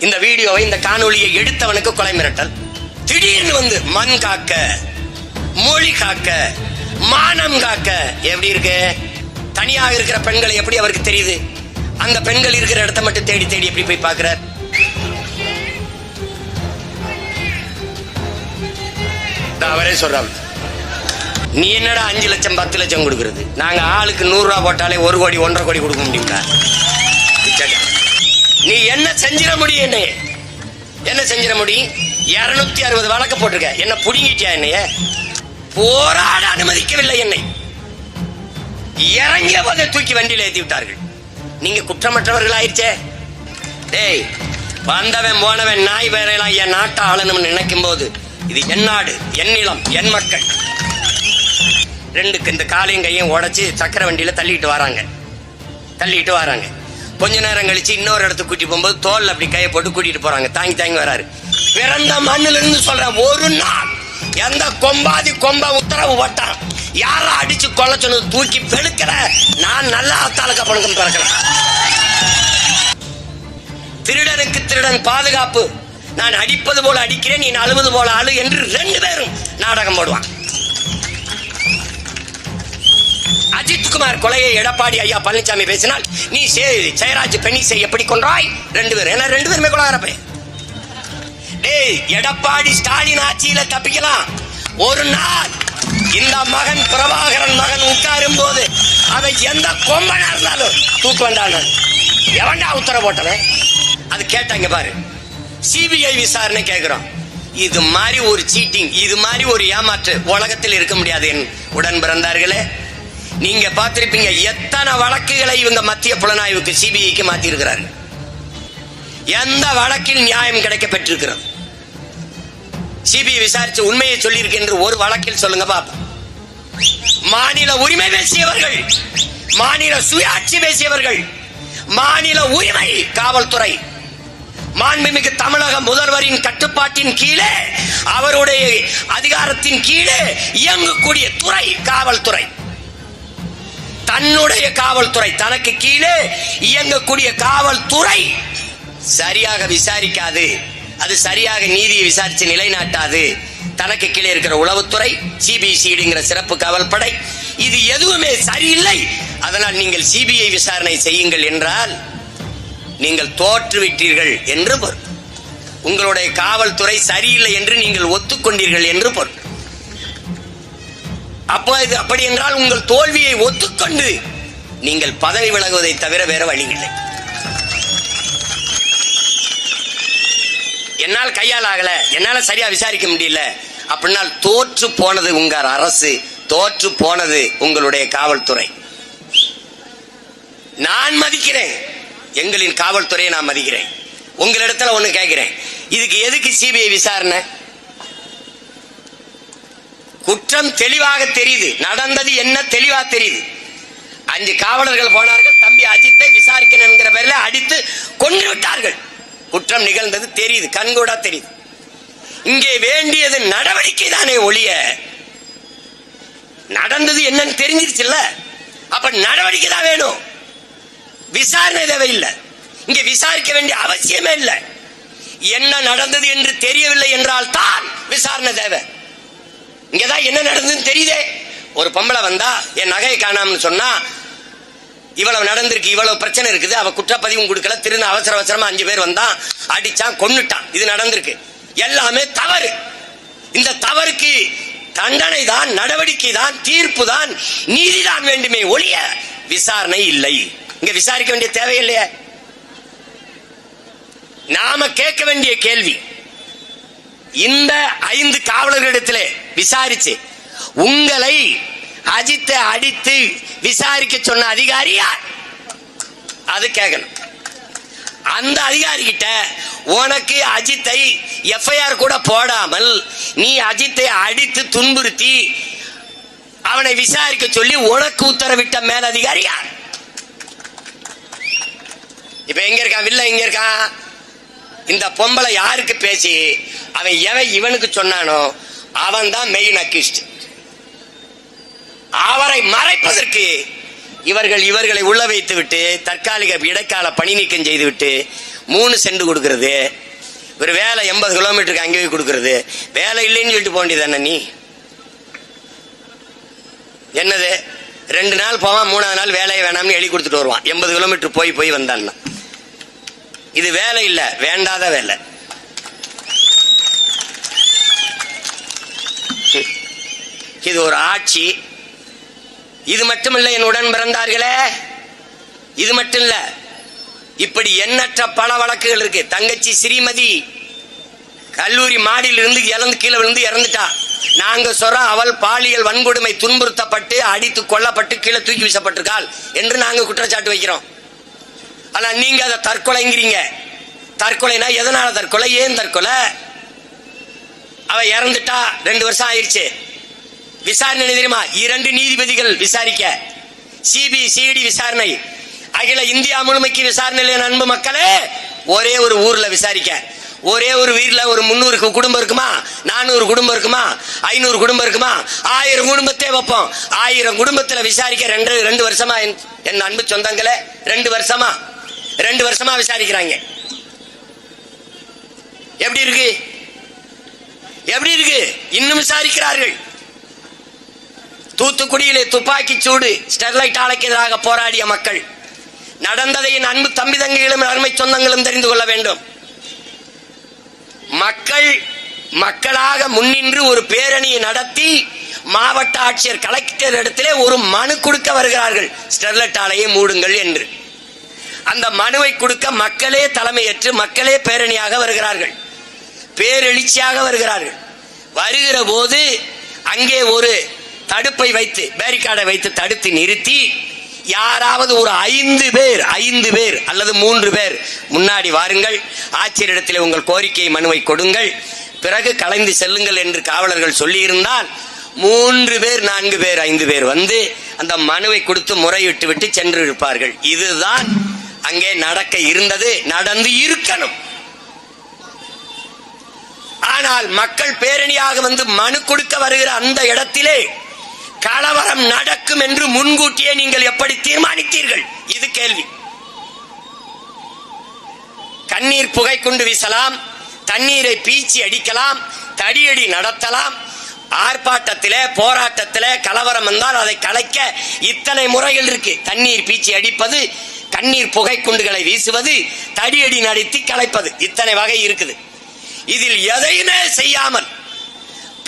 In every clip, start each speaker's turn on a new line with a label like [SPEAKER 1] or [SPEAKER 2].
[SPEAKER 1] இந்த வீடியோவை, இந்த காணொலியை எடுத்தவனுக்கு கொலை மிரட்டல். திடீர்னு வந்து மண் காக்க, மொழி காக்க, மானம் காக்க. எப்படி இருக்கு? தனியாக இருக்கிற பெண்களை எப்படி அவருக்கு தெரியுது? அந்த பெண்கள் இருக்கிற இடத்த மட்டும் தேடி தேடி எப்படி போய் பார்க்கிறார்? அவரே சொல்றாங்க, நீ என்னடா 5 லட்சம் 10 லட்சம் கொடுக்கறது? நாங்க ஆளுக்கு 100 ரூபா போட்டாலே 1 கோடி 1.5 கோடி கொடுக்க முடியுங்களா? நீ என்ன செஞ்சிட முடியும்? என்ன செஞ்சிட முடியும்? 260 வழக்கு போட்டிருக்க. என்ன புடிங்கிட்டியா? என்னைய போராட அனுமதிக்கவில்லை. என்னை இறங்கிய போதை தூக்கி வண்டியில ஏற்றி விட்டார்கள். நீங்க குற்றமற்றவர்கள் ஆயிடுச்சே. டேய், வந்தவன் போனவன் நாய் வேறையெல்லாம் என் நாட்டை ஆளணும்னு நினைக்கும் போது, இது என் நாடு, என் நிலம், என் மக்கள். ரெண்டுக்கு இந்த காலையும் கையும் உடைச்சு சக்கர வண்டியில தள்ளிட்டு வராங்க. கொஞ்ச நேரம் கழிச்சு இன்னொரு இடத்துக்கு கூட்டி போகும்போது தோல் அப்படி கையை போட்டு கூட்டிட்டு போறாங்க. தாங்கி வராரு. பிறந்த மண்ணில இருந்து சொல்ற, ஒரு நாள் எந்த கொம்பாதி கொம்ப உத்தரவு போட்டான், யார அடிச்சு கொல்ல சொன்னது தூக்கி பெழுக்கிற, நான் நல்ல அத்தாளுக்கு பணக்கம் பிறக்கிறேன். திருடனுக்கு திருடன் பாதுகாப்பு. நான் அடிப்பது போல அடிக்கிறேன், நீ அழுவது போல அழு என்று 2 பேரும் நாடகம் போடுவான். அஜித்குமார் கொலையை எடப்பாடி ஐயா பழனிசாமி பேசினால், நீ ஜெயராஜ் பெனிசை எப்படி கொன்றாய்? 2 பேரும். ஏன்னா 2 பேருமே கொலைகாரப்பே. டேய், எடப்பாடி ஸ்டாலின் ஆட்சியில தப்பிக்கலாம். ஒரு நாள் இந்த மகன் பிரபாகரன் மகன் உட்காரும் போது அவன் எந்த கொம்பனா இருந்தாலும் தூக்கு வேண்டாம். எவன்டா உத்தரவு போட்டவன்? அது கேட்டாங்க பாரு. சிபிஐ விசாரணை கேட்கிறோம். இது மாதிரி ஒரு சீட்டிங், இது மாதிரி ஒரு ஏமாற்று உலகத்தில் இருக்க முடியாது. என் உடன் பிறந்தார்களே, நீங்க பார்த்திருப்பீங்க எத்தனை வழக்குகளை இவங்க மத்திய புலனாய்வுக்கு சிபிஐக்கு மாத்தி இருக்கிறார்கள். எந்த வழக்கில் நியாயம் கிடைக்க பெற்றிருக்கிறது? சிபிஐ விசாரிச்சு உண்மையை சொல்லி இருக்கு என்று ஒரு வழக்கில் சொல்லுங்க பாப்பா. மாநில உரிமை பேசியவர்கள், மாநில சுயாட்சி பேசியவர்கள், மாநில உரிமை காவல்துறை, மாண்புமிகு தமிழக முதல்வரின் கட்டுப்பாட்டின் கீழே, அவருடைய அதிகாரத்தின் கீழே இயங்கக்கூடிய துறை காவல்துறை. தன்னுடைய காவல்துறை, தனக்கு கீழே இயங்கக்கூடிய காவல்துறை சரியாக விசாரிக்காது, அது சரியாக நீதியை விசாரிச்சு நிலைநாட்டாது. தனக்கு கீழே இருக்கிற உளவுத்துறை, சிபிசிஐடிங்கிற சிறப்பு காவல்படை, இது எதுவுமே சரியில்லை. அதனால் நீங்கள் சிபிஐ விசாரணை செய்யுங்கள் என்றால் நீங்கள் தோற்றுவிட்டீர்கள் என்று பொருள். உங்களுடைய காவல்துறை சரியில்லை என்று நீங்கள் ஒத்துக்கொண்டீர்கள் என்று பொருள். அப்படி என்றால் உங்கள் தோல்வியை ஒத்துக்கொண்டு நீங்கள் பதவி விலகுவதை தவிர வேற வழி இல்லை. என்னால் கையால் ஆகல, என்னால சரியா விசாரிக்க முடியல அப்படின்னா தோற்று போனது உங்க அரசு, தோற்று போனது உங்களுடைய காவல்துறை. நான் மதிக்கிறேன், எங்களின் காவல்துறையை நான் மதிக்கிறேன். உங்களிடத்துல ஒண்ணு கேட்கிறேன், இதுக்கு எதுக்கு சிபிஐ விசாரணை? குற்றம் தெளிவாக தெரியுது, நடந்தது என்ன தெளிவா தெரியுது. 5 காவலர்கள் போனார்கள், தம்பி அஜித்தை விசாரிக்கணும் என்கிற பேர்ல அடித்து கொன்று விட்டார்கள். குற்றம் நிகழ்ந்தது தெரியுது, கண்கூடா தெரியுது. இங்கே வேண்டியது நடவடிக்கை தானே ஒழிய, நடந்தது என்னன்னு தெரிஞ்சிருச்சுல்ல, அப்ப நடவடிக்கை தான் வேணும், விசாரணை தேவையில்லை. இங்க விசாரிக்க வேண்டிய அவசியமே இல்லை. என்ன நடந்தது என்று தெரியவில்லை என்றால் தான் விசாரணை தேவை. இங்கதான் என்ன நடந்ததுன்னு தெரியுதே. ஒரு பொம்பளை வந்தா என் நகையை காணாமன்னு சொன்னா, இவ்வளவு நடந்திருக்கு, இவ்வளவு பிரச்சனை இருக்குது, அவ குற்றப்பதிவும் கொடுக்கல, திரும்ப அவசர அவசரமா 5 பேர் வந்தான், அடிச்சான், கொன்னுட்டான், இது நடந்திருக்கு. எல்லாமே தவறு. இந்த தவறுக்கு தண்டனை தான், நடவடிக்கை தான், தீர்ப்பு தான், நீதிதான் வேண்டுமே ஒழிய விசாரணை இல்லை. இங்க விசாரிக்க வேண்டிய தேவையில்லையே. நாம கேட்க வேண்டிய கேள்வி, இந்த 5 காவலர்களிடத்திலே விசாரிச்சு உங்களை அஜித்தை அடித்து விசாரிக்க சொன்ன அதிகாரி யார்? அது கேட்கணும். அந்த அதிகாரி கிட்ட உனக்கு அஜித்தை எஃப்ஐஆர் கூட போடாமல் நீ அஜித்தை அடித்து துன்புறுத்தி அவனை விசாரிக்க சொல்லி உனக்கு உத்தரவிட்ட மேலதிகாரி யார்? இப்ப எங்க இருக்கான் வில்ல? எங்க இருக்கான்? இந்த பொம்பளை யாருக்கு பேசி அவன் எவன் இவனுக்கு சொன்னானோ அவன் தான் மெயின் அக்யூஸ்ட். அவரை மறைப்பதற்கு இவர்களை உள்ள வைத்து விட்டு தற்காலிக இடைக்கால பணி நீக்கம் செய்துவிட்டு 3 சென்ட் கொடுக்கறது, ஒரு வேலை 80 கிலோமீட்டருக்கு அங்கே போய் கொடுக்கறது, வேலை இல்லைன்னு சொல்லிட்டு போக வேண்டியதானே நீ? என்னது 2 நாள் போவான், 3ஆவது நாள் வேலையை வேணாம்னு எழுதி கொடுத்துட்டு வருவான். 80 கிலோமீட்டர் போய் வந்தான்னா இது வேலை இல்ல, வேண்டாத வேலை. இது ஒரு ஆட்சி. இது மட்டுமில்லை என் உடன் பிறந்தார்களே, இது மட்டும் இல்ல, இப்படி எண்ணற்ற பல வழக்குகள் இருக்கு. தங்கச்சி ஸ்ரீமதி கல்லூரி மாடியில் இருந்து கீழே விழுந்து இறந்துட்டா. நாங்க சொல்றோம் அவள் பாலியல் வன்கொடுமை துன்புறுத்தப்பட்டு அடித்து கொல்லப்பட்டு கீழே தூக்கி வீசப்பட்டிருக்காள் என்று நாங்க குற்றச்சாட்டு வைக்கிறோம். ஆனா நீங்க அதை தற்கொலைங்கிறீங்க. தற்கொலைனா எதனால தற்கொலை, ஏன் தற்கொலை? அவ இறந்துட்டா, 2 வருஷம் ஆயிடுச்சு. விசாரணை தெரியுமா? 2 நீதிபதிகள் விசாரிக்க, சிபிசிஐடி விசாரணை, அகில இந்தியா முழுமைக்கு விசாரணை. அன்பு மக்களே, ஒரே ஒரு ஊர்ல விசாரிக்க, ஒரே ஒரு வீட்டுல ஒரு 300 குடும்பம் இருக்குமா, 400 குடும்பம் இருக்குமா, 500 குடும்பம் இருக்குமா, 1000 குடும்பத்தை வைப்போம். 1000 குடும்பத்துல விசாரிக்க 2 வருஷமா. என் அன்பு சொந்தங்களே, 2 வருஷமா விசாரிக்கிறாங்க. எப்படி இருக்கு? எப்படி இருக்கு? இன்னும் விசாரிக்கிறார்கள். தூத்துக்குடியிலே துப்பாக்கி சூடு, ஸ்டெர்லைட் ஆலைக்கு எதிராக போராடிய மக்கள், நடந்ததை என் அன்பு தம்பி தங்கைகளும் அருமை சொந்தங்களும் தெரிந்து கொள்ள வேண்டும். மக்களாக முன்னின்று ஒரு பேரணியை நடத்தி மாவட்ட ஆட்சியர் கலெக்டர் இடத்திலே ஒரு மனு கொடுக்க வருகிறார்கள், ஸ்டெர்லைட் ஆலையை மூடுங்கள் என்று. அந்த மனுவை கொடுக்க மக்களே தலைமையேற்று மக்களே பேரணியாக வருகிறார்கள், பேரெழுச்சியாக வருகிறார்கள். வருகிற போது அங்கே ஒரு தடுப்பை வைத்து, பேரிகார்டை வைத்து தடுத்து நிறுத்தி, யாராவது ஒரு 5 பேர் அல்லது 3 பேர் முன்னாடி வாருங்கள், ஆட்சியரிடத்தில் உங்கள் கோரிக்கை மனுவை கொடுங்கள், பிறகு கலைந்து செல்லுங்கள் என்று காவலர்கள் சொல்லி இருந்தால் 3 பேர் 4 பேர் 5 பேர் வந்து அந்த மனுவை கொடுத்து முறையிட்டு விட்டு சென்று இருப்பார்கள். இதுதான் அங்கே நடக்க இருந்தது, நடந்து இருக்கணும். ஆனால் மக்கள் பேரணியாக வந்து மனு கொடுக்க வருகிற அந்த இடத்திலே கலவரம் நடக்கும் என்று முன்கூட்டியே நீங்கள் எப்படி தீர்மானித்தீர்கள்? இது கேள்வி. கண்ணீர் புகை கொண்டு வீசலாம், தண்ணீரை பீச்சி அடிக்கலாம், தடியடி நடத்தலாம். ஆர்ப்பாட்டத்திலே போராட்டத்திலே கலவரம் வந்தால் அதை கலைக்க இத்தனை முறைகள் இருக்கு. தண்ணீர் பீச்சி அடிப்பது, கண்ணீர் புகை குண்டுகளை வீசுவது, தடியடி நடத்தி கலைப்பது, இத்தனை வகை இருக்குது. இதில் எதையுமே செய்யாமல்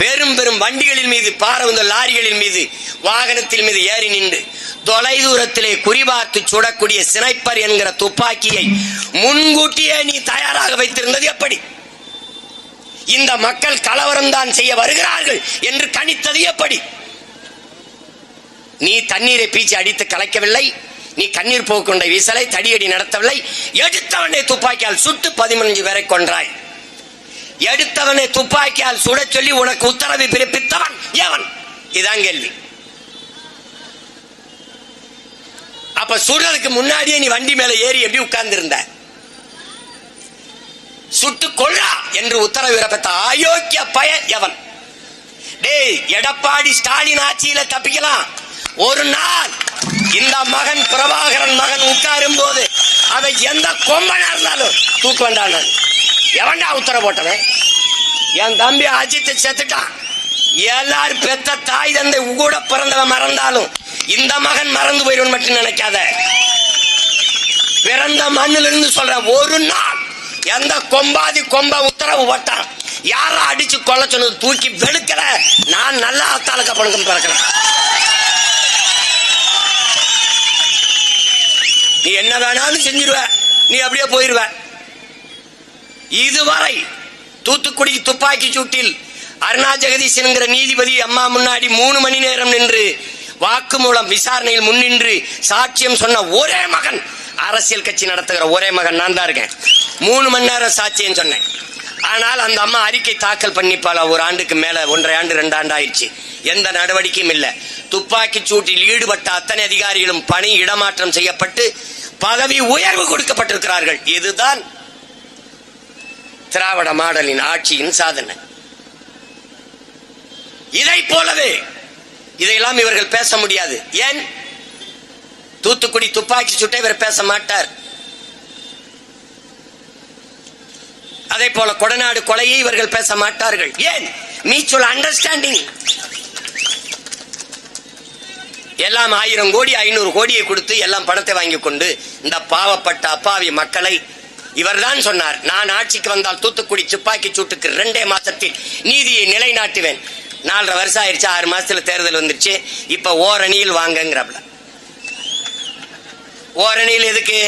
[SPEAKER 1] பெரும் வண்டிகளின் மீது, பாரவுந்த லாரிகளின் மீது, வாகனத்தின் மீது ஏறி நின்று தொலைதூரத்திலே குறிபார்த்து சுடக்கூடிய ஸ்னைப்பர் என்கிற துப்பாக்கியை முன்கூட்டியே நீ தயாராக வைத்திருந்தது எப்படி? இந்த மக்கள் கலவரம் தான் செய்ய வருகிறார்கள் என்று கணித்தது எப்படி? நீ தண்ணீரை பீச்சி அடித்து கலைக்கவில்லை, நீ கண்ணீர் போக்குண்டை வீசலை, தடியடி நடத்தவில்லை, எடுத்தவனை துப்பாக்கியால் சுட்டு 15 பேரை கொன்றாய். எடுத்தவனை துப்பாக்கியால் சுட சொல்லி உனக்கு உத்தரவு பிறப்பித்தவன் எவன்? இதான் கேள்வி. அப்ப சுடுறதுக்கு முன்னாடியே நீ வண்டி மேல ஏறி எப்படி உட்கார்ந்து இருந்த? சுட்டு கொள்ளா என்று உத்தரவு பிறப்பித்த அயோக்கிய பய எவன்? டேய், எடப்பாடி ஸ்டாலின் ஆட்சியில தப்பிக்கலாம். ஒரு நாள் இந்த மகன் பிரபாகரன் மகன் உட்காரும் போது அதை எந்த கொம்பனா இருந்தாலும் தூக்க வேண்டாம். எவன்டா உத்தரவு போட்டவன்? என் தம்பி அஜித் செத்துட்டான். எல்லாரும் பெத்த தாய் தந்தை கூட பிறந்தவன் மறந்தாலும் இந்த மகன் மறந்து போயிடும் மட்டும் நினைக்காத. பிறந்த மண்ணிலிருந்து சொல்ற, ஒரு நாள் எந்த கொம்பாதி கொம்ப உத்தரவு போட்டான், யாரா அடிச்சு கொல்ல சொன்னது தூக்கி வெளுக்கல. நான் நல்லா அத்தாளுக்க பழக்கம் பிறக்கிறேன். நீ என்ன வேணாலும் செஞ்சிருவ, நீ அப்படியே போயிருவ. இதுவரை தூத்துக்குடி துப்பாக்கி சூட்டில் அருணா ஜெகதீஷ் என்கிற நீதிபதி அம்மா முன்னாடி 3 மணி நேரம் நின்று வாக்குமூலம் விசாரணையில் முன்னின்று சாட்சியம் சொன்ன ஒரே மகன், அரசியல் கட்சி நடத்துகிற ஒரே மகன் நான் தான் இருக்கேன். 3 மணி நேரம் சாட்சியம் சொன்னேன். ஆனால் அந்த அம்மா அறிக்கை தாக்கல் பண்ணிப்பால 1 ஆண்டுக்கு மேல, 1.5 ஆண்டு 2 ஆண்டு ஆயிடுச்சு. எந்த நடவடிக்கையும் இல்லை. துப்பாக்கி சூட்டில் ஈடுபட்ட அத்தனை அதிகாரிகளும் பணி இடமாற்றம் செய்யப்பட்டு பதவி உயர்வு கொடுக்கப்பட்டிருக்கிறார்கள். இதுதான் திராவிட மாடலின் ஆட்சியின் சாதனை. இதை போலவே இதையெல்லாம் இவர்கள் பேச முடியாது. ஏன்? தூத்துக்குடி துப்பாக்கி சூட்டை இவர் பேச மாட்டார். அதே போல கொடநாடு கொலையை இவர்கள் பேச மாட்டார்கள். ஏன்? Mutual understanding. எல்லாம் 1000 கோடி 500 கோடியை கொடுத்து எல்லாம் பணத்தை வாங்கி கொண்டு இந்த பாவப்பட்ட அப்பாவி மக்களை இவர்தான் சொன்னார், நான் ஆட்சிக்கு வந்தால் தூத்துக்குடி துப்பாக்கி சூட்டுக்கு 2 மாசத்தில் நீதியை நிலைநாட்டுவேன். 4.5 வருஷம் ஆயிடுச்சு, 6 மாசத்துல தேர்தல் வந்துருச்சு. இப்ப ஓரணியில் வாங்கங்கிறப்ப ஓரணியில் எதுக்கு?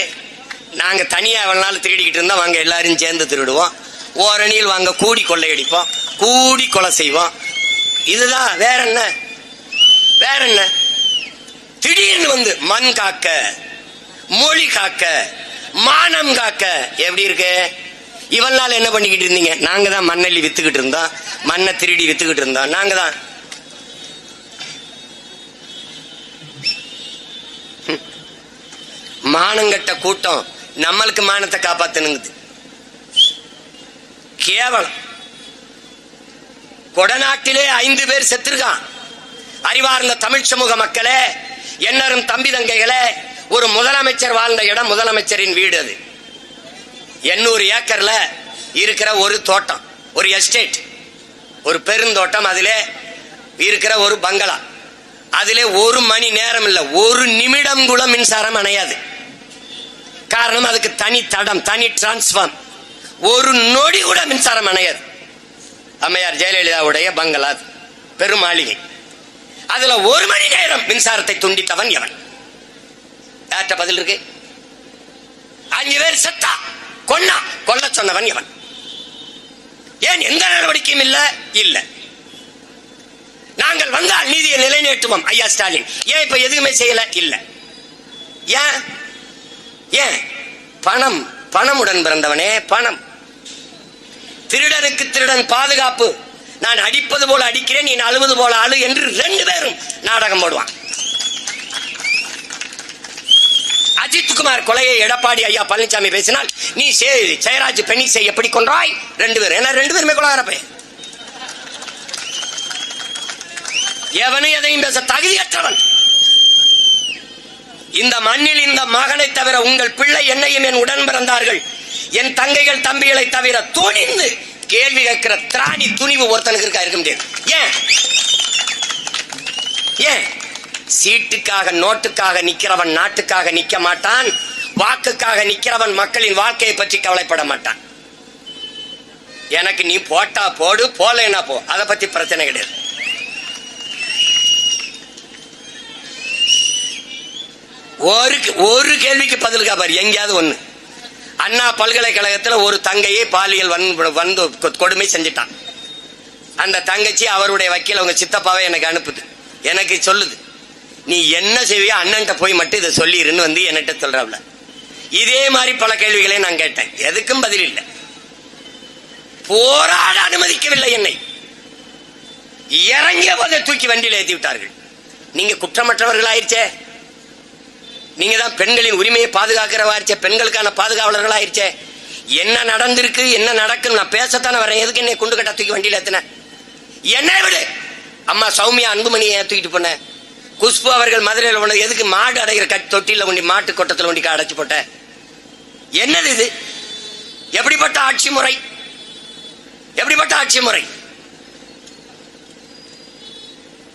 [SPEAKER 1] நாங்க தனியா எவ்வளவு நாள் திருடிக்கிட்டு இருந்தா வாங்க எல்லாரும் சேர்ந்து திருடுவோம். ஓரணியில் வாங்க கூடி கொள்ளையடிப்போம், கூடி கொலை செய்வோம். இதுதான், வேற என்ன? வேற என்ன? திடீர்னு வந்து மண் காக்க, மொழி காக்க, மானம் காக்க. எப்படி இருக்கு? இவள் நாள் என்ன பண்ணிக்கிட்டு இருந்தீங்க? நாங்க தான் மண்ணள்ளி வித்துக்கிட்டு இருந்தோம், மண்ணை திருடி வித்துக்கிட்டு இருந்தோம். நாங்க தான். மானங்கட்ட கூட்டம் நம்மளுக்கு மானத்தை காப்பாத்தணுங்குது. கேவலம். கொடநாட்டிலே 5 பேர் செத்துருக்கான். அறிவார்ந்த தமிழ் சமூக மக்களே, என்னரும் தம்பி தங்கைகளே, ஒரு முதலமைச்சர் வாழ்ந்த இடம், முதலமைச்சரின் வீடு. அது 800 ஏக்கர்ல இருக்கிற ஒரு தோட்டம், ஒரு எஸ்டேட், ஒரு பெருந்தோட்டம். அதிலே இருக்கிற ஒரு பங்களா. அதிலே 1 மணி நேரம் இல்ல, 1 நிமிடம் கூட மின்சாரம் அணையாது. காரணம், அதுக்கு தனி தடம், தனி டிரான்ஸ்பார்ம். 1 நொடி கூட மின்சாரம் அணையாது. அம்மையார் ஜெயலலிதாவுடைய பங்களா, பெரும் மாளிகை. அதுல 1 மணி நேரம் மின்சாரத்தை துண்டித்தவன் எவன்? யார்கிட்ட பதில் இருக்கு? 5 பேர் செத்தா, கொன்னா, கொல்ல சொன்னவன் எவன்? ஏன் எந்த நடவடிக்கையும் இல்ல? இல்ல. நாங்கள் வந்தால் நீதியை நிலைநாட்டுவோம் ஐயா ஸ்டாலின். ஏன் இப்ப எதுவுமே செய்யல? இல்ல. ஏன்? ஏன்? பணம். பணமுடன் பிறந்தவனே, பணம். திருடனுக்கு திருடன் பாதுகாப்பு. நான் அடிப்பது போல அடிக்கிறேன், நீ அழுவது போல அழு என்று 2 பேரும் நாடகம் போடுவான். அஜித்குமார் கொலையை எடப்பாடி ஐயா பழனிசாமி பேசினால், நீ ஜெயராஜ் பெண்ணிசை எப்படி கொன்றாய்? 2 பேர். ஏன்னா 2 பேருமே கொலைகாரப்பே. எவனும் எதையும் பேச தகுதியற்றவன். இந்த மண்ணில் இந்த மகனை தவிர உங்கள் பிள்ளை என்னையும் என் உடன் பிறந்தார்கள், என் தங்கைகள் தம்பிகளை தவிர துணிந்து கேள்வி கேட்கிற திராணி துணிவு ஒருத்தனுக்கு இருக்கா? இருக்க முடியாது. ஏன்? ஏன்? சீட்டுக்காக நோட்டுக்காக நிக்கிறவன் நாட்டுக்காக நிக்க மாட்டான். வாக்குக்காக நிக்கிறவன் மக்களின் வாழ்க்கையை பற்றி கவலைப்பட மாட்டான். எனக்கு நீ போட்டா போடு, போலேனா போ, அதை பத்தி பிரச்சனை கிடையாது. ஒரு கேள்விக்கு பதிலுக்கா பாரு, எங்கேயாவது ஒண்ணு. அண்ணா பல்கலைக்கழகத்தில் ஒரு தங்கையை பாலியல் வந்து கொடுமை செஞ்சிட்டான். அந்த தங்கச்சி அவருடைய வக்கீல், அவங்க சித்தப்பாவை எனக்கு அனுப்புது. எனக்கு சொல்லுது, நீ என்ன செய்வியா அண்ணன்ட்ட போய் மட்டும் இதை சொல்லிருன்னு வந்து என்கிட்ட சொல்றாப்ல. இதே மாதிரி பல கேள்விகளை நான் கேட்டேன், எதுக்கும் பதில் இல்லை. போராட அனுமதிக்கவில்லை என்னை. இறங்கிய போதை தூக்கி வண்டியில் ஏற்றி விட்டார்கள். நீங்க குற்றமற்றவர்கள் ஆயிடுச்சே, நீங்க தான் பெண்களின் உரிமையை பாதுகாக்கிறவாயிருச்சே, பெண்களுக்கான பாதுகாவலர்கள் ஆயிடுச்சே. என்ன நடந்திருக்கு, என்ன நடக்கும் நான் பேசத்தானே வரேன். எதுக்கு என்னை குண்டு கட்ட தூக்கி வண்டியில் ஏத்தின? என்ன விடு. அம்மா சௌமியா அன்புமணியை தூக்கிட்டு போன, குஷ்பு அவர்கள் மதுரையில் போன, எதுக்கு மாடு அடைகிற தொட்டில கொண்டி மாட்டு கொட்டத்தில் கொண்டி அடைச்சு போட்ட? என்னது இது? எப்படிப்பட்ட ஆட்சி முறை? எப்படிப்பட்ட ஆட்சி முறை?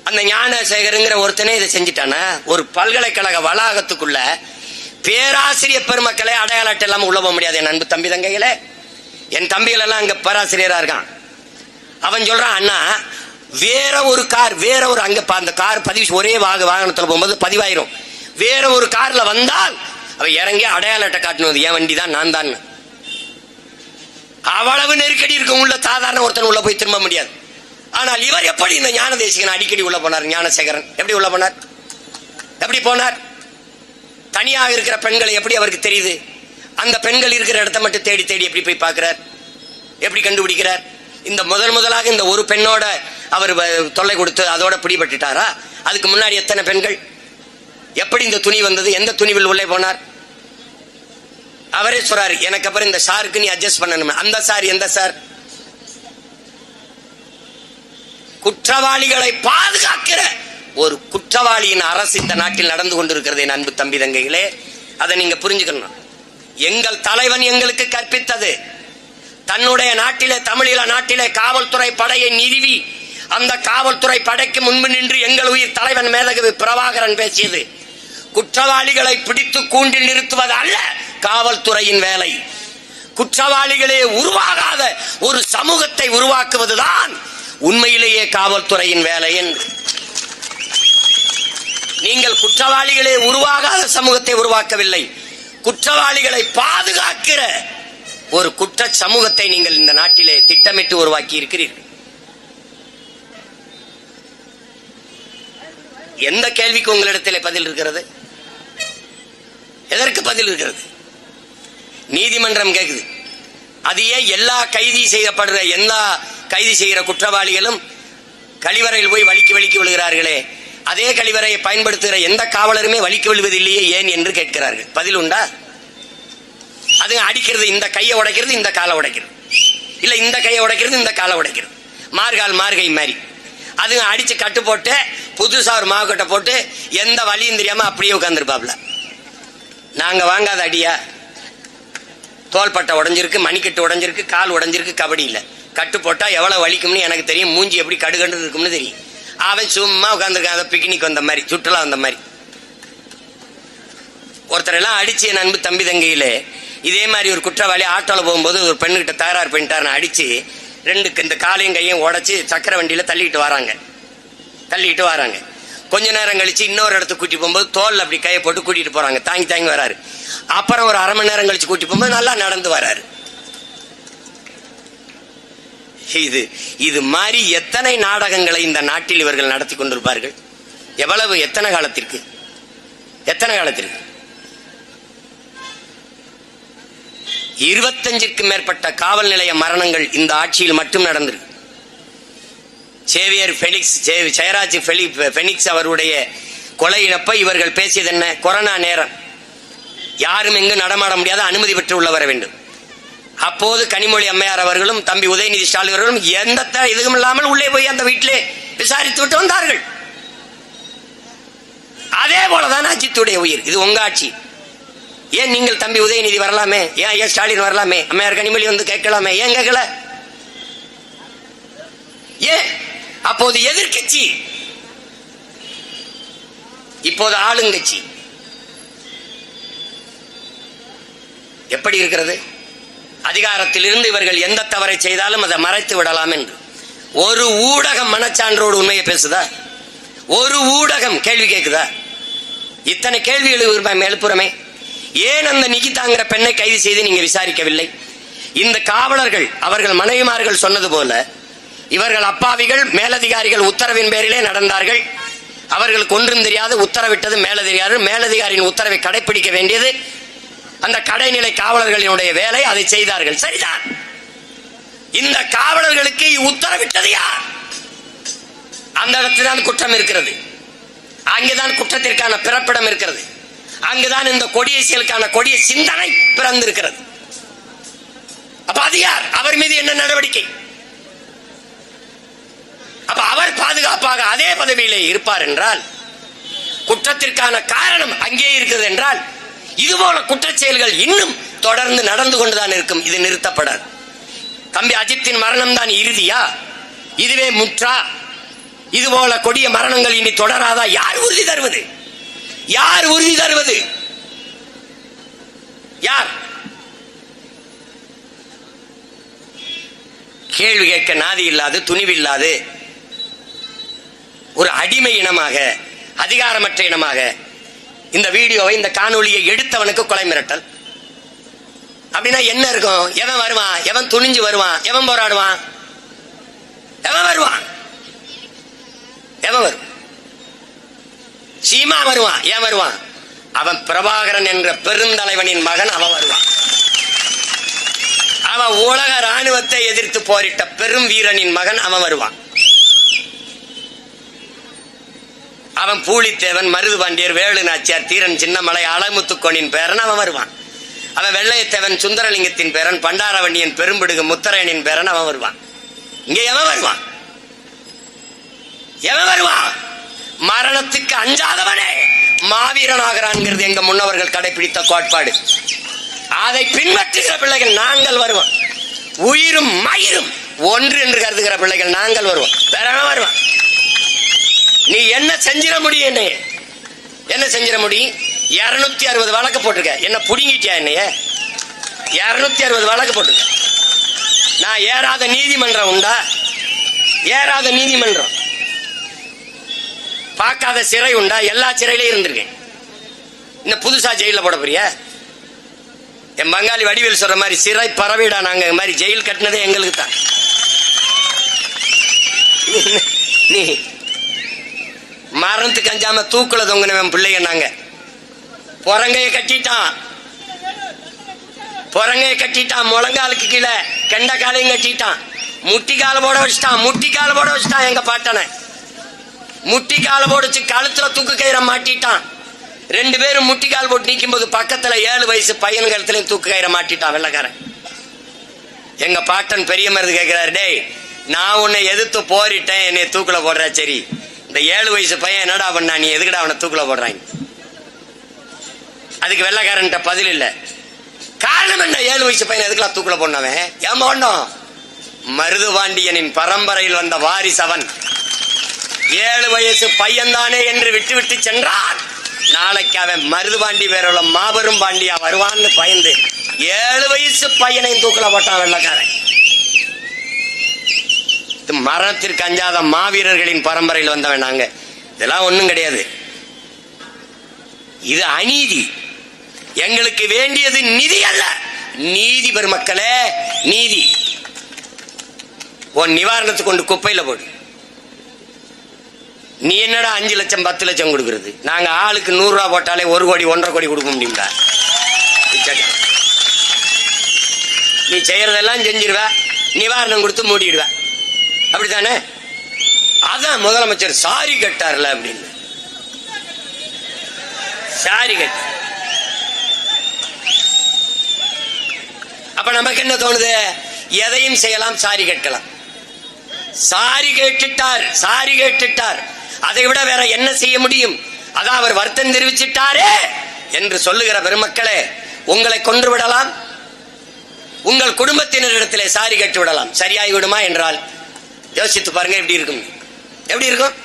[SPEAKER 1] அந்த ஞானசேகருங்கிற ஒருத்தனே இதை செஞ்சிட்டானா? ஒரு பல்கலைக்கழக வளாகத்துக்குள்ள பேராசிரியர் பெருமக்களே அடையாள அட்டை இல்லாம உள்ள போக முடியாது. என் அன்பு தம்பி தங்கைகளே, என் தம்பிகள் எல்லாம் அங்க பேராசிரியரா இருக்கான். அவன் சொல்றான், அண்ணா வேற ஒரு கார், வேற ஒரு அங்க அந்த கார் பதிவு, ஒரே வாகனத்துல போகும்போது பதிவாயிரும். வேற ஒரு கார்ல வந்தால் அவ இறங்கி அடையாள அட்டை காட்டணும், என் வண்டி தான், நான் தான். அவ்வளவு நெருக்கடி இருக்கும். உள்ள சாதாரண ஒருத்தன் உள்ள போய் திரும்ப முடியாது. ஆனால் இவர் எப்படி இந்த ஞான தேசிகன் அடிக்கடி உள்ள போனார்? ஞானசேகரன் எப்படி உள்ள போனார்? எப்படி போனார்? தனியாக இருக்கிற பெண்களை எப்படி அவருக்கு தெரியுது? அந்த பெண்கள் இருக்கிற இடத்த மட்டும் தேடி தேடி எப்படி போய் பார்க்கிறார்? எப்படி கண்டுபிடிக்கிறார்? இந்த முதலாக இந்த ஒரு பெண்ணோட அவர் தொல்லை கொடுத்து அதோட பிடிபட்டுட்டாரா? அதுக்கு முன்னாடி எத்தனை பெண்கள்? எப்படி இந்த துணி வந்தது? எந்த துணிவில் உள்ளே போனார்? அவரே சொல்றாரு, எனக்கு அப்புறம் இந்த சாருக்கு நீ அட்ஜஸ்ட் பண்ணணும். அந்த சார் எந்த சார்? குற்றவாளிகளை பாதுகாக்கிற ஒரு குற்றவாளியின் அரசு இந்த நாட்டில் நடந்து கொண்டிருக்கிறது. என் அன்பு தம்பி தங்கைகளே, அதை நீங்க புரிஞ்சுக்கணும். எங்கள் தலைவன் எங்களுக்கு கற்பித்தது தன்னுடைய நாட்டிலே, தமிழீழ நாட்டிலே காவல்துறை படையை நிறுவி அந்த காவல்துறை படைக்கு முன்பு நின்று எங்கள் உயிர் தலைவன் மேதகு பிரபாகரன் பேசியது, குற்றவாளிகளை பிடித்து கூண்டில் நிறுத்துவது அல்ல காவல்துறையின் வேலை, குற்றவாளிகளே உருவாகாத ஒரு சமூகத்தை உருவாக்குவதுதான் உண்மையிலேயே காவல்துறையின் வேலை என்று. நீங்கள் குற்றவாளிகளே உருவாகாத சமூகத்தை உருவாக்கவில்லை, குற்றவாளிகளை பாதுகாக்கிற ஒரு குற்ற சமூகத்தை நீங்கள் இந்த நாட்டிலே திட்டமிட்டு உருவாக்கி இருக்கிறீர்கள். எந்த கேள்விக்கு உங்களிடத்திலே பதில் இருக்கிறது? எதற்கு பதில் இருக்கிறது? நீதிமன்றம் கேக்குது. அது ஏன் எல்லா கைது செய்யப்படுற எல்லா கைது செய்கிற குற்றவாளிகளும் கழிவறையில் போய் வலிக்கு விழுகிறார்களே, அதே கழிவறையை பயன்படுத்துகிற எந்த காவலருமே வலிக்கு விழுவதில்லையே ஏன் என்று கேட்கிறார்கள். பதில் உண்டா? அது அடிக்கிறது, இந்த கையை உடைக்கிறது, இந்த காலை உடைக்கிறது, இல்ல இந்த கையை உடைக்கிறது, இந்த காலை உடைக்கிறது, மார்கை மாதிரி அது அடிச்சு கட்டு போட்டு புதுசா ஒரு மாவுக்கட்டை போட்டு எந்த வலியும் தெரியாம அப்படியே உட்கார்ந்துருப்பாப்ல. நாங்க வாங்காத அடியா? தோள்பட்டை உடஞ்சிருக்கு, மணிக்கட்டு உடஞ்சிருக்கு, கால் உடஞ்சிருக்கு, கபடி இல்ல, கட்டு போட்டா எவ்வளவு வலிக்கும்னு எனக்கு தெரியும், மூஞ்சி எப்படி கடுகண்டு இருக்கும்னு தெரியும். அவன் சும்மா உட்காந்துருக்கான், அதை பிக்னிக் வந்த மாதிரி, சுற்றுலா வந்த மாதிரி. ஒருத்தர் எல்லாம் அடிச்சு என் அன்பு தம்பி தங்கையில இதே மாதிரி ஒரு குற்றவாளி ஆட்டோல போகும்போது ஒரு பெண்ணுகிட்ட தகராறு பண்ணிட்டாருன்னு அடிச்சு இந்த காலையும் கையும் உடைச்சு சக்கர வண்டியில தள்ளிட்டு வராங்க. கொஞ்ச நேரம் கழிச்சு இன்னொரு இடத்துக்கு கூட்டி போகும்போது தோல் அப்படி கையை போட்டு கூட்டிட்டு போறாங்க, தாங்கி வராரு. அப்புறம் ஒரு அரை மணி நேரம் கழிச்சு கூட்டி போகும்போது நல்லா நடந்து வராரு. இது மாதிரி எத்தனை நாடகங்களை இந்த நாட்டில் இவர்கள் நடத்தி கொண்டிருப்பார்கள்? எவ்வளவு, எத்தனை காலத்திற்கு? 25க்கும் மேற்பட்ட காவல் நிலைய மரணங்கள் இந்த ஆட்சியில் மட்டும் நடந்திருக்கு. சேவியர் ஜெயராஜ் பெனிக்ஸ் அவருடைய கொலை இழப்பை இவர்கள் பேசியது என்ன? கொரோனா நேரம், யாரும் எங்கு நடமாட முடியாத அனுமதி பெற்று உள்ள வர வேண்டும். அப்போது கனிமொழி அம்மையார் அவர்களும் தம்பி உதயநிதி ஸ்டாலின் அவர்களும் எந்த இதுவும் இல்லாமல் உள்ளே போய் அந்த வீட்டிலே விசாரித்து விட்டு வந்தார்கள். அதே போலதான் அஜித்துடைய உயிர். இது உங்க ஆட்சி. ஏன் நீங்கள் தம்பி உதயநிதி வரலாமே, ஏன் ஸ்டாலின் வரலாமே, அம்மையார் கனிமொழி வந்து கேட்கலாமே, ஏன் கேட்கல? ஏன்? அப்போது எதிர்கட்சி, இப்போது ஆளுங்கட்சி. எப்படி இருக்கிறது? அதிகாரத்தில் இருந்து இவர்கள் எந்த தவறை செய்தாலும் அதை மறைத்து விடலாம் என்று. ஒரு ஊடகம் மனச்சான்றோடு உண்மையை பேசுதா? ஒரு ஊடகம் கேள்வி கேட்குதா? இத்தனை கேள்விகள் எழுப்புறமே. ஏன் அந்த நிகிதாங்கிற பெண்ணை கைது செய்து நீங்க விசாரிக்கவில்லை? இந்த காவலர்கள் அவர்கள் மனைவிமார்கள் சொன்னது போல இவர்கள் அப்பாவிகள், மேலதிகாரிகள் உத்தரவின் பேரிலே நடந்தார்கள். அவர்களுக்கு ஒன்றும் தெரியாது, உத்தரவிட்டது மேலதிகாரி, மேலதிகாரியின் உத்தரவை கடைபிடிக்க வேண்டியது அந்த கடைநிலை காவலர்களினுடைய வேலை, அதை செய்தார்கள். சரிதான். இந்த காவலர்களுக்கு உத்தரவிட்டது யார்? அந்த இடத்துதான் குற்றம் இருக்கிறது, அங்குதான் குற்றத்திற்கான பிறப்பிடம் இருக்கிறது, அங்குதான் இந்த கொடிய செயலுக்கான கொடிய சிந்தனை பிறந்திருக்கிறது. அப்ப அது யார்? அவர் மீது என்ன நடவடிக்கை? அப்ப அவர் பாதுகாப்பாக அதே பதவியிலே இருப்பார் என்றால், குற்றத்திற்கான காரணம் அங்கே இருக்கிறது என்றால், இதுபோல குற்றச் செயல்கள் இன்னும் தொடர்ந்து நடந்து கொண்டுதான் இருக்கும். இது நிறுத்தப்படாது. தம்பி அஜித்தின் மரணம் தான் இறுதியா? இதுவே முற்றா? இதுபோல கொடிய மரணங்கள் இனி தொடராதா? யார் உறுதி தருவது? யார்? கேள்வி கேட்க நாதி இல்லாது, துணிவில்லாது, ஒரு அடிமை இனமாக, அதிகாரமற்ற இனமாக இந்த வீடியோவை, இந்த காணொலியை எடுத்தவனுக்கு கொலை மிரட்டல். அப்படின்னா என்ன இருக்கும்? எவன் வருவான்? எவன் துணிஞ்சு வருவான்? எவன் போராடுவான்? எவன் வருவான்? சீமா வருவான். ஏன் வருவான்? அவன் பிரபாகரன் என்ற பெருந்தலைவனின் மகன். அவன் வருவான். அவன் உலக ராணுவத்தை எதிர்த்து போரிட்ட பெரும் வீரனின் மகன். அவன் வருவான். அவன் பூலித்தேவன், மருதுபாண்டியர், வேலு நாச்சியார், தீரன் சின்னமலை, அலமுத்துக்கோனின் பேரன். அவன் வருவான். அவன் வெள்ளையத்தேவன், சுந்தரலிங்கத்தின் பேரன், பண்டாரவண்டியன், பெரும்பிடுகு முத்தரையனின் பேரன். அவன் வருவான். இங்கே எவன் வருவான்? மரணத்துக்கு அஞ்சாதவனே மாவீரனாகிறான். எங்க முன்னவர்கள் கடைபிடித்த கோட்பாடு. அதை பின்பற்றுகிற பிள்ளைகள் நாங்கள் வருவோம். உயிரும் மயிரும் ஒன்று என்று கருதுகிற பிள்ளைகள் நாங்கள் வருவோம். வேற வருவான். நீ என்ன செஞ்சிட முடியும்? என்ன செஞ்சிட முடியும்? 260 வழக்கு போட்டிருக்க. என்ன புடுங்கிட்டியா? என்னைய 260 வழக்கு போட்டிருக்க. நான் ஏறாத நீதிமன்றம் உண்டா? ஏறாத நீதிமன்றம், பார்க்காத சிறை உண்டா? எல்லா சிறையிலையும் இருந்திருக்கேன். இன்னும் புதுசா ஜெயில போட போறியா? என் பங்காளி வடிவேல் சொல்ற மாதிரி சிறை பறவைடா நாங்க. மாதிரி ஜெயில் கட்டினதே எங்களுக்கு தான். நீ மரத்துக்கு அஞ்சாம தூக்குல தொங்குனவன் பிள்ளைங்க நாங்க. புறங்கைய கட்டிட்டான், புறங்கைய கட்டிட்டான், முழங்காலுக்கு கீழே கெண்ட காலையும் கட்டிட்டான், முட்டி கால போட வச்சுட்டான், முட்டி கால போட வச்சுட்டான். எங்க பாட்டனை முட்டி கால போடுச்சு, கழுத்துல தூக்கு கயிறை மாட்டிட்டான். 2 பேரும் முட்டி கால் போட்டு நிற்கும் போது பக்கத்துல 7 வயசு பையன் கழுத்துலையும் தூக்கு கயிறை மாட்டிட்டான் வெள்ளக்காரன். எங்க பாட்டன் பெரிய மருது கேட்கிறாரு, டேய் நான் உன்னை எதிர்த்து போரிட்டேன், என்னை தூக்குல போடுற. சரி, இந்த 7 வயசு பையன் என்னடா பண்ணா, நீ எதுக்குடா அவனை தூக்குல போடுறாங்க? அதுக்கு வெள்ளக்காரன்ட்ட பதில் இல்ல. காரணம் என்ன? 7 வயசு பையன் எதுக்குலாம் தூக்குல போனவன்? ஏன் போனோம்? மருதுபாண்டியனின் பரம்பரையில் வந்த வாரிசு அவன். 7 வயசு பையன்தானே என்று விட்டு விட்டு சென்றான். நாளைக்கு அவன் மருதுபாண்டி பேருள்ள மாபெரும் பாண்டியா வருவான்னு பயந்து 7 வயசு பையனையும் தூக்குல போட்டான் வெள்ளக்காரன். மரணத்திற்கு அஞ்சாத மாவீரர்களின் பரம்பரையில் வந்தவன் நாங்க. இதெல்லாம் ஒண்ணும் கிடையாது. இது அநீதி. எங்களுக்கு வேண்டியது நிதி அல்ல, நீதி. பெருமக்களே, நீதி. உன் நிவாரணத்துக்கு கொண்டு குப்பையில போடு. நீ என்னடா 5 லட்சம் 10 லட்சம் கொடுக்கறது? நாங்க ஆளுக்கு 100 ரூபா போட்டாலே 1 கோடி 1.5 கோடி கொடுக்க முடியுங்களா? நீ செய்யறதெல்லாம் செஞ்சிருவ, நிவாரணம் கொடுத்து மூடிடுவ. அப்படித்தானே? அதான் முதலமைச்சர் சாரி கட்டார்ல அப்படின்னு. சாரி கட்ட. அப்ப நமக்கு என்ன தோணுது? எதையும் செய்யலாம், சாரி கேட்கலாம். சாரி கேட்டுட்டார், சாரி கேட்டுட்டார். அதை விட வேற என்ன செய்ய முடியும்? அதான் அவர் வருத்தம் தெரிவிச்சிட்டாரே என்று சொல்லுகிற பெருமக்களே, உங்களை கொன்று விடலாம், உங்கள் குடும்பத்தினரிடத்திலே சாரி கேட்டு விடலாம். சரியாகி விடுமா என்றால் யோசித்து பாருங்க, எப்படி இருக்கும்? எப்படி இருக்கும்?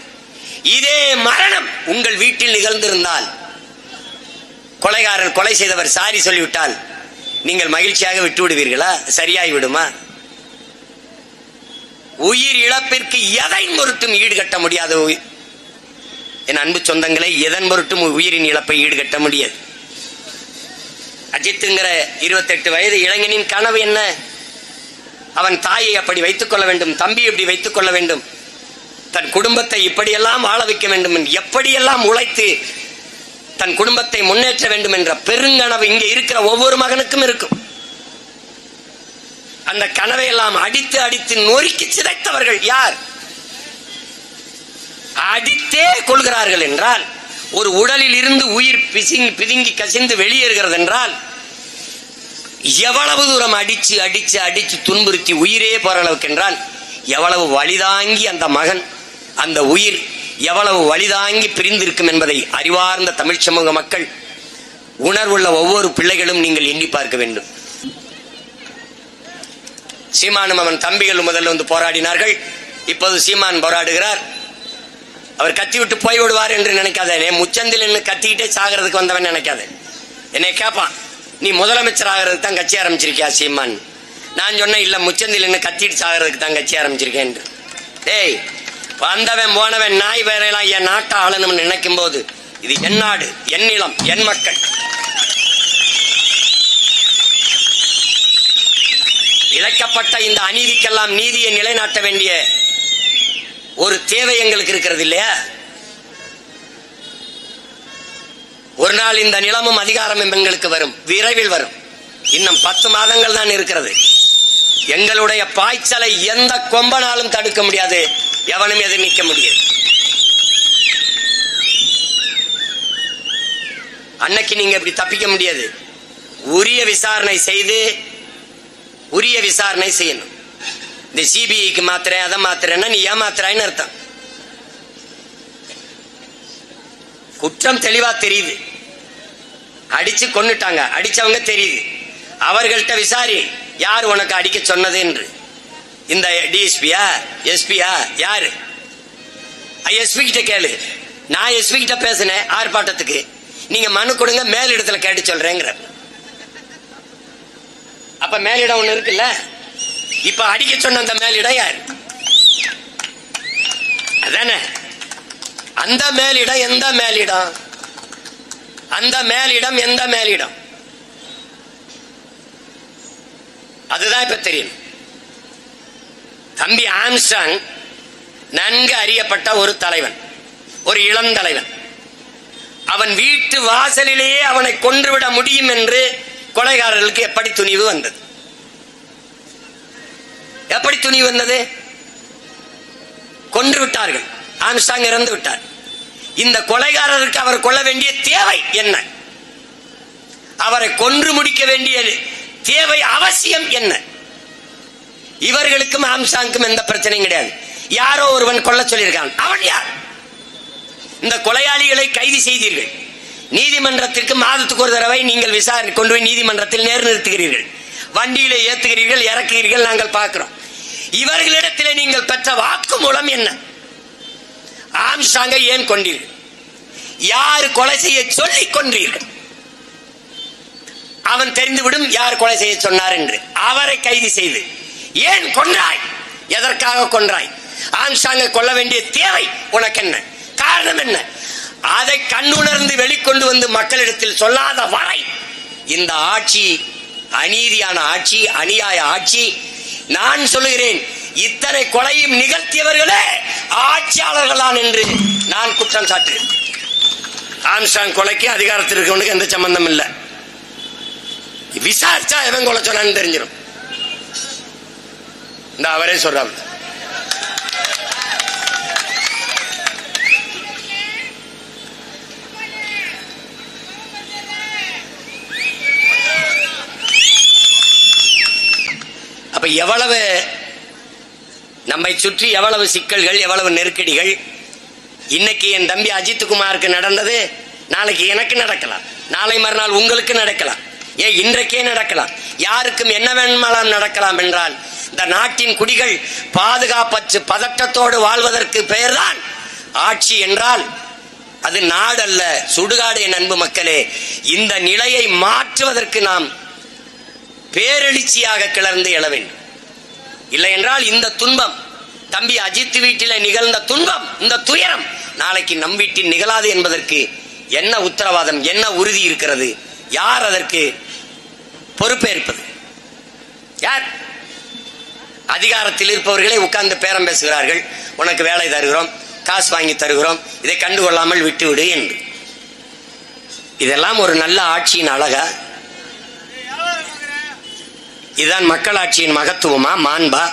[SPEAKER 1] இதே மரணம் உங்கள் வீட்டில் நிகழ்ந்திருந்தால், கொலைகாரன் கொலை செய்தவர் சாரி சொல்லிவிட்டால் நீங்கள் மகிழ்ச்சியாக விட்டு விடுவீர்களா? சரியாகி விடுமா? உயிர் இழப்பிற்கு எதை பொருட்டும் ஈடுகட்ட முடியாது. என் அன்பு சொந்தங்களை, எதன் பொருட்டும் உயிரின் இழப்பை ஈடுகட்ட முடியாது. அஜித்துங்கிற 28 வயது இளைஞனின் கனவு என்ன? அவன் தாயை அப்படி வைத்துக் கொள்ள வேண்டும், தம்பி இப்படி வைத்துக் கொள்ள வேண்டும், தன் குடும்பத்தை இப்படியெல்லாம் வாழ வைக்க வேண்டும், எப்படியெல்லாம் உழைத்து தன் குடும்பத்தை முன்னேற்ற வேண்டும் என்ற பெருங்கனவு இங்கே இருக்கிற ஒவ்வொரு மகனுக்கும் இருக்கும். அந்த கனவை எல்லாம் அடித்து அடித்து நொறுக்கி சிதைத்தவர்கள் யார்? அடித்தே கொள்கிறார்கள் என்றால், ஒரு உடலில் இருந்து உயிர் பிதுங்கி கசிந்து வெளியேறுகிறது என்றால், எவ்வளவு தூரம் அடிச்சு அடிச்சு அடிச்சு துன்புறுத்தி உயிரே போற அளவுக்கு என்றால், எவ்வளவு வலிதாங்கி அந்த மகன், அந்த உயிர் எவ்வளவு வலிதாங்கி பிரிந்திருக்கும் என்பதை அறிவார்ந்த தமிழ் சமூக மக்கள், உணர்வுள்ள ஒவ்வொரு பிள்ளைகளும் நீங்கள் எண்ணி பார்க்க வேண்டும். சீமானும் அவன் தம்பிகள் முதல்ல வந்து போராடினார்கள். இப்போது சீமான் போராடுகிறார். அவர் கத்தி விட்டு போய் விடுவார் என்று நினைக்காத. முச்சந்தில் நின்று கத்திக்கிட்டே சாகிறதுக்கு வந்தவன் நினைக்காத. என்னை கேட்பான், நீ முதலமைச்சர் ஆகிறதுக்கு தான் கட்சி ஆரம்பிச்சிருக்கியா சீமான்? நான் சொன்னேன், இல்ல முச்சந்தில் நின்று கத்திட்டு சாகிறதுக்கு தான் கட்சி ஆரம்பிச்சிருக்கேன். டேய், வந்தவன் போனவன் நாய் வேறையெல்லாம் என் நாட்டை ஆளணும்னு நினைக்கும் போது, இது என் நாடு, என் நிலம், என் மக்கள். இழைக்கப்பட்ட இந்த அநீதிக்கெல்லாம் நீதியை நிலைநாட்ட வேண்டிய ஒரு தேவை எங்களுக்கு இருக்கிறது இல்லையா? ஒரு நாள் இந்த நிலமும் அதிகாரமும் எங்களுக்கு வரும், விரைவில் வரும். இன்னும் 10 மாதங்கள் தான் இருக்கிறது. எங்களுடைய பாய்ச்சலை எந்த கொம்பனாலும் தடுக்க முடியாது, எவனும் எதிர் நிற்க முடியாது. அன்னைக்கு நீங்க இப்படி தப்பிக்க முடியாது. உரிய விசாரணை செய்து உரிய விசாரணை செய்யணும். இந்த சிபிஐக்கு மாத்திரேன் அதை மாத்திரேன்னா நீ ஏமாத்துறான்னு அர்த்தம். குற்றம் தெளிவா தெரியுது, அடிச்சு கொன்னுட்டாங்க, அடிச்சவங்க தெரியுது, அவர்கள்ட்ட விசாரி. யார் உனக்கு அடிக்க சொன்னது என்று. இந்த டிஎஸ்பியா எஸ்பியா யாரு? எஸ்பி கிட்ட கேளு. நான் எஸ்பி கிட்ட பேசினேன் ஆர்ப்பாட்டத்துக்கு, நீங்க மனு கொடுங்க மேலிடத்துல கேட்டு சொல்றேங்கிற. அப்ப மேலிடம் ஒண்ணு இருக்குல்ல, இப்ப அடிக்க சொன்ன அந்த மேலிடம் யாரு? அதானே அந்த மேலிடம். எந்த மேலிடம்? அந்த மேலிடம் எந்த மேலிடம்? அதுதான் இப்ப தெரியும். தம்பி ஆம்ஸ்ட்ராங் நன்கு அறியப்பட்ட ஒரு தலைவன், ஒரு இளம் தலைவன். அவன் வீட்டு வாசலிலேயே அவனை கொன்றுவிட முடியும் என்று கொலைகாரர்களுக்கு எப்படி துணிவு வந்தது? எப்படி துணிவு வந்தது? கொன்று விட்டார்கள். ஆம்ஸ்ட்ராங் இறந்து விட்டார். இந்த கொலைகாரருக்கு அவர் கொள்ள வேண்டிய தேவை என்ன? அவரை கொன்று முடிக்க வேண்டிய தேவை அவசியம் என்ன? இவர்களுக்கும் ஆம்ஸ்ட்ராங்குக்கும் எந்த பிரச்சனையும் கிடையாது. யாரோ ஒருவன் கொல்ல சொல்லியிருக்கான். அவன் யார்? இந்த கொலையாளிகளை கைது செய்தீர்கள். நீதிமன்றத்திற்கு மாதத்துக்கு ஒரு தடவை நீங்கள் விசாரணை கொண்டு போய் நீதிமன்றத்தில் நேர் நிறுத்துகிறீர்கள். வண்டியில ஏத்துகிறீர்கள், இறக்குகிறீர்கள், நாங்கள் பார்க்கிறோம். இவர்களிடத்தில் நீங்கள் பெற்ற வாக்கு மூலம் என்ன? ஆம்ஸ்ட்ராங்கை ஏன் கொண்டீர்கள்? யார் கொலை செய்ய சொல்லி கொன்றீர்கள்? அவன் தெரிந்துவிடும் யார் கொலை செய்ய சொன்னார் என்று. அவரை கைது செய்து ஏன் கொன்றாய்? எதற்காக கொன்றாய்? ஆம்ஸ்ட்ராங்கை கொல்ல வேண்டிய தேவை உனக்கு என்ன? காரணம் என்ன? அதை கண்ணுணர்ந்து வெளிக்கொண்டு வந்து மக்களிடத்தில் சொல்லாத வரை இந்த ஆட்சி அநீதியான ஆட்சி, அநியாய ஆட்சி. நான் சொல்லுகிறேன், இத்தனை கொலையும் நிகழ்த்தியவர்களே ஆட்சியாளர்களான் என்று நான் குற்றம் சாட்டுகிறேன். ஆம்ஸ்ட்ராங் கொலைக்கு அதிகாரத்தில் இருக்கவனுக்கு எந்த சம்பந்தம் இல்லை. விசாரிச்சா எவன் கொலை சொன்னான்னு தெரிஞ்சிடும். இந்த அவரே சொல்றாங்க. அப்ப எவ்வளவு நம்மை சுற்றி எவ்வளவு சிக்கல்கள், எவ்வளவு நெருக்கடிகள். இன்னைக்கு என் தம்பி அஜித்குமாருக்கு நடந்தது நாளைக்கு எனக்கு நடக்கலாம், நாளை மறுநாள் உங்களுக்கு நடக்கலாம், ஏன் இன்றைக்கே நடக்கலாம். யாருக்கும் என்ன வேணுமானால் நடக்கலாம். என்றால் இந்த நாட்டின் குடிகள் பாதுகாப்பற்று பதட்டத்தோடு வாழ்வதற்கு பெயர்தான் ஆட்சி என்றால் அது நாடல்ல, சுடுகாடு. என் அன்பு மக்களே, இந்த நிலையை மாற்றுவதற்கு நாம் பேரெழுச்சியாக கிளர்ந்து எழ வேண்டும். இல்லை என்றால் இந்த துன்பம், தம்பி அஜித் வீட்டில் நிகழ்ந்த துன்பம், இந்த துயரம் நாளைக்கு நம் வீட்டில் நிகழாது என்பதற்கு என்ன உத்தரவாதம், என்ன உறுதி இருக்கிறது? யார் அதற்கு பொறுப்பேற்பது? யார்? அதிகாரத்தில் இருப்பவர்களே உட்கார்ந்து பேரம் பேசுகிறார்கள். உனக்கு வேலை தருகிறோம், காசு வாங்கி தருகிறோம், இதை கண்டுகொள்ளாமல் விட்டுவிடு என்று. இதெல்லாம் ஒரு நல்ல ஆட்சியின் அழகா? இதுதான் மக்களாட்சியின் மகத்துவமா, மாண்பா?